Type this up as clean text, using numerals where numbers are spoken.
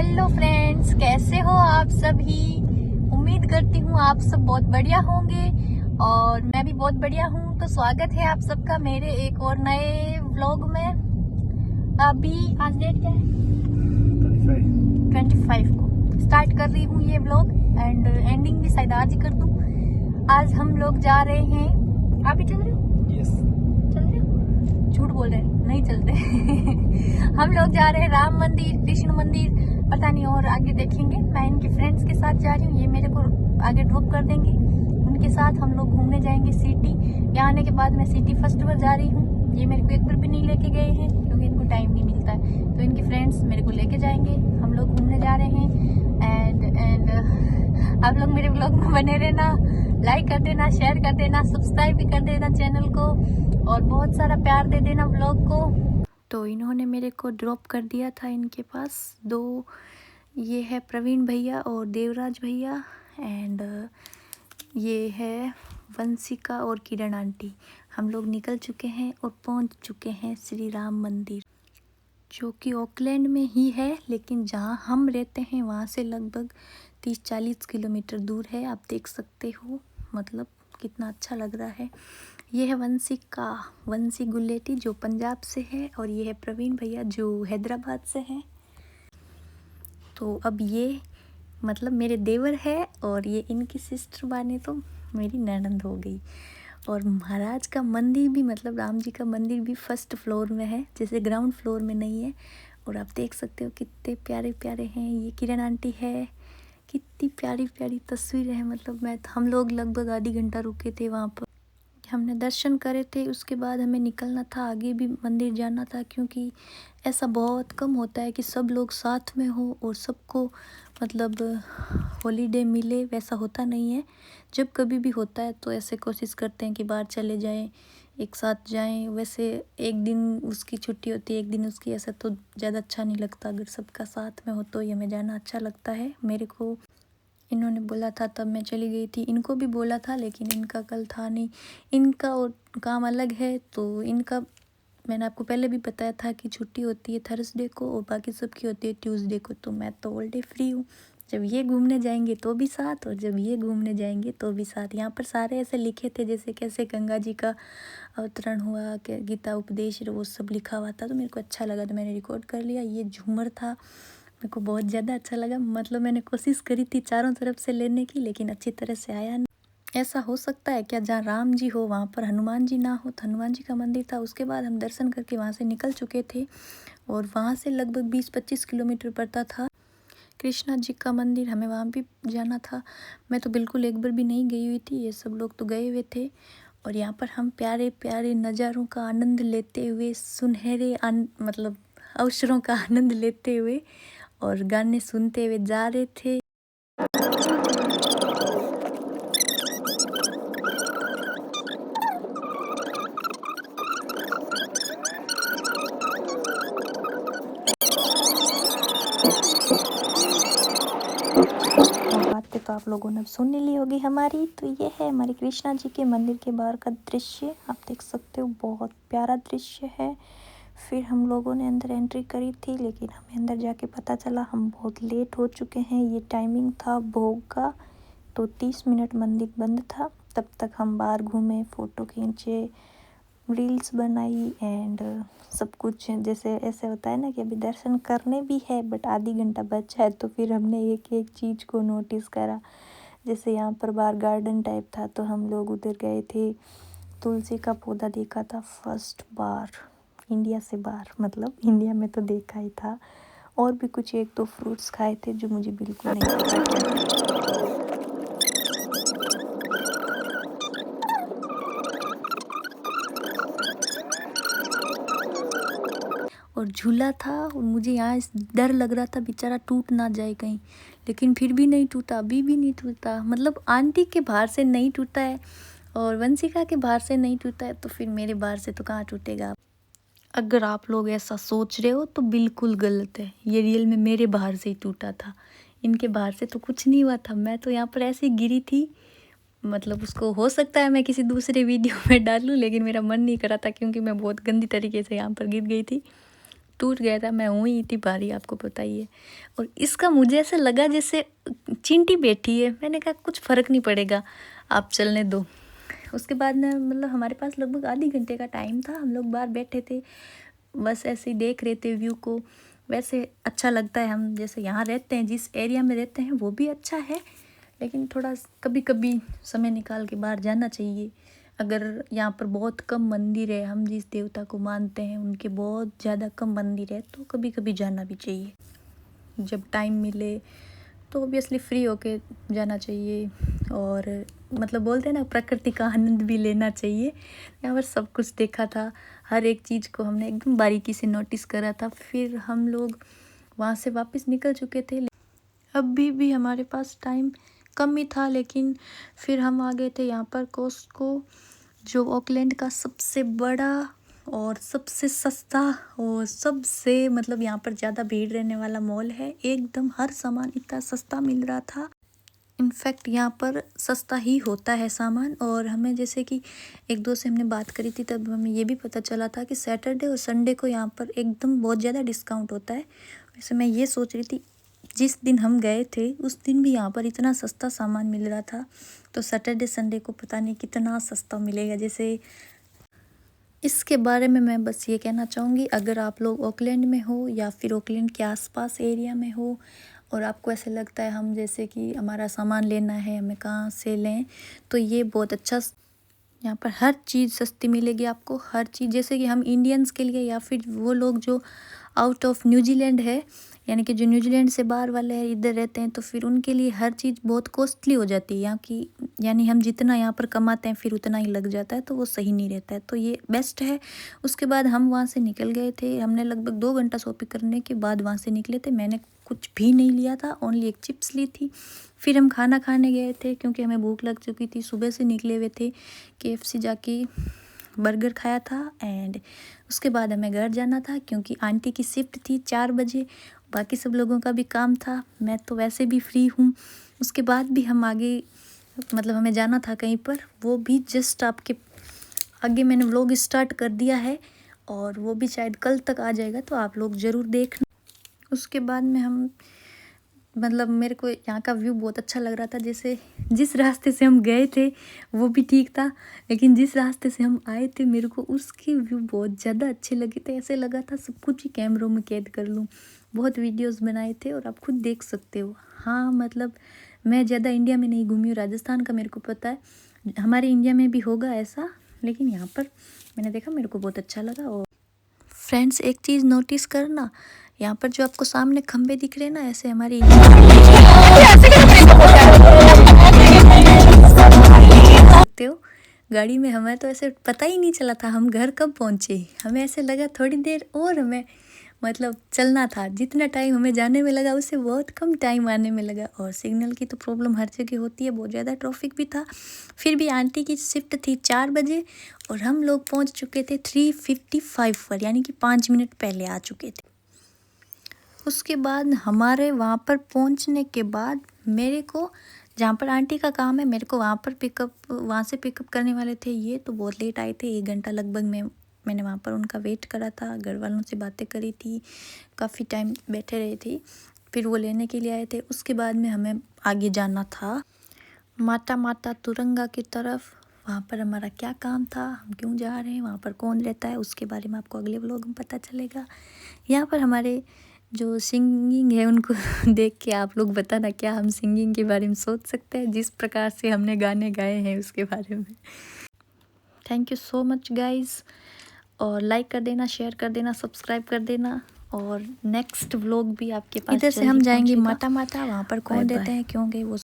Hello friends, कैसे हो आप सभी। उम्मीद करती हूँ आप सब बहुत बढ़िया होंगे और मैं भी बहुत बढ़िया हूँ। तो स्वागत है आप सबका मेरे एक और नए व्लॉग में। अभी आज डेट क्या है? 25 को स्टार्ट कर रही हूँ ये व्लॉग एंड एंडिंग भी शायद आज ही कर दूँ। आज हम लोग जा रहे हैं। आप भी चल रहे हो? यस। चल रहे हो? झूठ बोल रहे हैं, नहीं चलते। हम लोग जा रहे हैं राम मंदिर, कृष्ण मंदिर, पता नहीं और आगे देखेंगे। मैं इनके फ्रेंड्स के साथ जा रही हूँ, ये मेरे को आगे ड्रॉप कर देंगे। उनके साथ हम लोग घूमने जाएंगे सिटी। यहाँ आने के बाद मैं सिटी फर्स्ट बार जा रही हूँ। ये मेरे को एक बार भी नहीं लेके गए हैं क्योंकि इनको टाइम नहीं मिलता है, तो इनके फ्रेंड्स मेरे को लेके जाएंगे। हम लोग घूमने जा रहे हैं एंड आप लोग मेरे ब्लॉग में बने रहना, लाइक कर देना, शेयर कर देना, सब्सक्राइब भी कर देना चैनल को और बहुत सारा प्यार दे देना ब्लॉग को। तो इन्होंने मेरे को ड्रॉप कर दिया था इनके पास दो, ये है प्रवीण भैया और देवराज भैया एंड ये है वंशिका और किरण आंटी। हम लोग निकल चुके हैं और पहुंच चुके हैं श्री राम मंदिर, जो कि ऑकलैंड में ही है, लेकिन जहां हम रहते हैं वहां से लगभग 30-40 किलोमीटर दूर है। आप देख सकते हो, मतलब कितना अच्छा लग रहा है। ये है वंशी गुलेटी जो पंजाब से है और ये है प्रवीण भैया जो हैदराबाद से है। तो अब ये मतलब मेरे देवर है और ये इनकी सिस्टर माने तो मेरी ननद हो गई। और महाराज का मंदिर भी, मतलब राम जी का मंदिर भी फर्स्ट फ्लोर में है, जैसे ग्राउंड फ्लोर में नहीं है। और आप देख सकते हो कितने प्यारे प्यारे हैं। ये किरण आंटी है, कितनी प्यारी प्यारी तस्वीरें हैं। मतलब हम लोग लगभग आधी घंटा रुके थे वहाँ पर, हमने दर्शन करे थे। उसके बाद हमें निकलना था, आगे भी मंदिर जाना था, क्योंकि ऐसा बहुत कम होता है कि सब लोग साथ में हो और सबको मतलब हॉलीडे मिले, वैसा होता नहीं है। जब कभी भी होता है तो ऐसे कोशिश करते हैं कि बाहर चले जाएं, एक साथ जाएं। वैसे एक दिन उसकी छुट्टी होती है, एक दिन उसकी, ऐसा तो ज़्यादा अच्छा नहीं लगता। अगर सबका साथ में हो तो ये हमें जाना अच्छा लगता है। मेरे को इन्होंने बोला था तब मैं चली गई थी, इनको भी बोला था लेकिन इनका कल था नहीं, इनका और काम अलग है। तो इनका मैंने आपको पहले भी बताया था कि छुट्टी होती है थर्सडे को और बाकी सबकी होती है ट्यूसडे को। तो मैं तो ऑल डे फ्री हूँ, जब ये घूमने जाएंगे तो भी साथ और जब ये घूमने जाएंगे तो भी साथ। यहाँ पर सारे ऐसे लिखे थे जैसे कैसे गंगा जी का अवतरण हुआ, गीता उपदेश, वो सब लिखा हुआ था। तो मेरे को अच्छा लगा तो मैंने रिकॉर्ड कर लिया। ये झूमर था, मेरे को बहुत ज़्यादा अच्छा लगा। मतलब मैंने कोशिश करी थी चारों तरफ से लेने की, लेकिन अच्छी तरह से आया नहीं। ऐसा हो सकता है क्या जहाँ राम जी हो वहाँ पर हनुमान जी ना हो? तो हनुमान जी का मंदिर था। उसके बाद हम दर्शन करके वहाँ से निकल चुके थे और वहाँ से लगभग 20-25 किलोमीटर पड़ता था कृष्णा जी का मंदिर, हमें वहाँ भी जाना था। मैं तो बिल्कुल एक बार भी नहीं गई हुई थी, ये सब लोग तो गए हुए थे। और यहाँ पर हम प्यारे प्यारे नज़ारों का आनंद लेते हुए, सुनहरे मतलब अवसरों का आनंद लेते हुए और गाने सुनते हुए जा रहे थे। बातें तो आप लोगों ने सुन ली होगी हमारी। तो ये है हमारे कृष्णा जी के मंदिर के बाहर का दृश्य, आप देख सकते हो, बहुत प्यारा दृश्य है। फिर हम लोगों ने अंदर एंट्री करी थी, लेकिन हमें अंदर जाके पता चला हम बहुत लेट हो चुके हैं। ये टाइमिंग था भोग का, तो 30 मिनट मंदिर बंद था। तब तक हम बाहर घूमे, फ़ोटो खींचे, रील्स बनाई एंड सब कुछ। जैसे ऐसे होता है ना कि अभी दर्शन करने भी है बट आधी घंटा बचा है, तो फिर हमने एक एक चीज़ को नोटिस करा। जैसे यहाँ पर बाहर गार्डन टाइप था तो हम लोग उधर गए थे, तुलसी का पौधा देखा था फर्स्ट बार इंडिया से बाहर, मतलब इंडिया में तो देखा ही था। और भी कुछ एक दो फ्रूट्स खाए थे जो मुझे बिल्कुल नहीं पता क्या। और झूला था और मुझे यहाँ डर लग रहा था बेचारा टूट ना जाए कहीं, लेकिन फिर भी नहीं टूटा, अभी भी नहीं टूटा। मतलब आंटी के बाहर से नहीं टूटा है और वंशिका के बाहर से नहीं टूटा है, तो फिर मेरे बाहर से तो कहाँ टूटेगा। अगर आप लोग ऐसा सोच रहे हो तो बिल्कुल गलत है, ये रियल में मेरे बाहर से ही टूटा था, इनके बाहर से तो कुछ नहीं हुआ था। मैं तो यहाँ पर ऐसे गिरी थी, मतलब उसको हो सकता है मैं किसी दूसरे वीडियो में डालूँ, लेकिन मेरा मन नहीं करा था क्योंकि मैं बहुत गंदी तरीके से यहाँ पर गिर गई थी। टूट गया था, मैं हुई थी भारी, आपको पता ही है। और इसका मुझे ऐसा लगा जैसे चींटी बैठी है, मैंने कहा कुछ फ़र्क नहीं पड़ेगा, आप चलने दो। उसके बाद में मतलब हमारे पास लगभग आधे घंटे का टाइम था, हम लोग बाहर बैठे थे, बस ऐसे ही देख रहे थे व्यू को। वैसे अच्छा लगता है, हम जैसे यहाँ रहते हैं, जिस एरिया में रहते हैं वो भी अच्छा है, लेकिन थोड़ा कभी कभी समय निकाल के बाहर जाना चाहिए। अगर यहाँ पर बहुत कम मंदिर है, हम जिस देवता को मानते हैं उनके बहुत ज़्यादा कम मंदिर है, तो कभी कभी जाना भी चाहिए। जब टाइम मिले तो ऑब्वियसली फ्री होके जाना चाहिए, और मतलब बोलते हैं ना, प्रकृति का आनंद भी लेना चाहिए। यहाँ पर सब कुछ देखा था, हर एक चीज़ को हमने एकदम बारीकी से नोटिस करा था। फिर हम लोग वहाँ से वापस निकल चुके थे, अभी भी हमारे पास टाइम कम ही था, लेकिन फिर हम आ गए थे यहाँ पर कॉस्टको, जो ऑकलैंड का सबसे बड़ा और सबसे सस्ता और सबसे मतलब यहाँ पर ज़्यादा भीड़ रहने वाला मॉल है। एकदम हर सामान इतना सस्ता मिल रहा था, इनफैक्ट यहाँ पर सस्ता ही होता है सामान। और हमें जैसे कि एक दो से हमने बात करी थी, तब हमें ये भी पता चला था कि सैटरडे और संडे को यहाँ पर एकदम बहुत ज़्यादा डिस्काउंट होता है। वैसे मैं ये सोच रही थी, जिस दिन हम गए थे उस दिन भी यहाँ पर इतना सस्ता सामान मिल रहा था, तो सैटरडे संडे को पता नहीं कितना सस्ता मिलेगा। जैसे इसके बारे में मैं बस ये कहना चाहूँगी, अगर आप लोग ऑकलैंड में हो या फिर ऑकलैंड के आसपास एरिया में हो और आपको ऐसे लगता है हम जैसे कि हमारा सामान लेना है, हमें कहाँ से लें, तो ये बहुत अच्छा, यहाँ पर हर चीज़ सस्ती मिलेगी आपको, हर चीज़। जैसे कि हम इंडियंस के लिए या फिर वो लोग जो आउट ऑफ न्यूजीलैंड है, यानी कि जो न्यूजीलैंड से बाहर वाले हैं, इधर रहते हैं, तो फिर उनके लिए हर चीज़ बहुत कॉस्टली हो जाती है यहाँ की, यानी हम जितना यहाँ पर कमाते हैं फिर उतना ही लग जाता है, तो वो सही नहीं रहता है, तो ये बेस्ट है। उसके बाद हम वहाँ से निकल गए थे, हमने लगभग 2 घंटा शॉपिंग करने के बाद वहाँ से निकले थे। मैंने कुछ भी नहीं लिया था, ओनली एक चिप्स ली थी। फिर हम खाना खाने गए थे, क्योंकि हमें भूख लग चुकी थी, सुबह से निकले हुए थे। KFC जाके बर्गर खाया था, एंड उसके बाद हमें घर जाना था, क्योंकि आंटी की शिफ्ट थी 4 बजे, बाकी सब लोगों का भी काम था, मैं तो वैसे भी फ्री हूँ। उसके बाद भी हम आगे मतलब हमें जाना था कहीं पर, वो भी जस्ट आपके आगे मैंने व्लॉग स्टार्ट कर दिया है, और वो भी शायद कल तक आ जाएगा, तो आप लोग ज़रूर देखना। उसके बाद में हम मतलब मेरे को यहाँ का व्यू बहुत अच्छा लग रहा था। जैसे जिस रास्ते से हम गए थे वो भी ठीक था, लेकिन जिस रास्ते से हम आए थे मेरे को उसके व्यू बहुत ज़्यादा अच्छे लगे थे। ऐसे लगा था सब कुछ ही कैमरों में कैद कर लूँ। बहुत वीडियोस बनाए थे और आप खुद देख सकते हो। हाँ, मतलब मैं ज़्यादा इंडिया में नहीं घूमी हूँ, राजस्थान का मेरे को पता है, हमारे इंडिया में भी होगा ऐसा, लेकिन यहाँ पर मैंने देखा, मेरे को बहुत अच्छा लगा। और फ्रेंड्स, एक चीज़ नोटिस करना, यहाँ पर जो आपको सामने खंबे दिख रहे हैं ना, ऐसे हमारी सकते हो गाड़ी में, हमें तो ऐसे पता ही नहीं चला था हम घर कब पहुँचे। हमें ऐसे लगा थोड़ी देर और हमें मतलब चलना था, जितना टाइम हमें जाने में लगा उससे बहुत कम टाइम आने में लगा। और सिग्नल की तो प्रॉब्लम हर जगह होती है, बहुत ज़्यादा ट्रैफिक भी था। फिर भी आंटी की शिफ्ट थी 4 बजे और हम लोग पहुंच चुके थे 3:55 पर, यानी कि 5 मिनट पहले आ चुके थे। उसके बाद हमारे वहाँ पर पहुँचने के बाद मेरे को, जहाँ पर आंटी का काम है, मेरे को वहाँ पर वहाँ से पिकअप करने वाले थे। ये तो बहुत लेट आए थे, 1 घंटा लगभग मैंने वहाँ पर उनका वेट करा था, घर वालों से बातें करी थी, काफ़ी टाइम बैठे रही थी। फिर वो लेने के लिए आए थे। उसके बाद में हमें आगे जाना था माता तुरंगा की तरफ। वहाँ पर हमारा क्या काम था, हम क्यों जा रहे हैं, वहाँ पर कौन रहता है, उसके बारे में आपको अगले व्लॉग में पता चलेगा। यहाँ पर हमारे जो सिंगिंग है उनको देख के आप लोग बताना क्या हम सिंगिंग के बारे में सोच सकते हैं, जिस प्रकार से हमने गाने गाए हैं उसके बारे में। Thank you so much guys, और लाइक कर देना, शेयर कर देना, सब्सक्राइब कर देना, और नेक्स्ट व्लॉग भी आपके पास। इधर से हम जाएंगे माता, वहाँ पर कौन रहते हैं, क्यों गए वो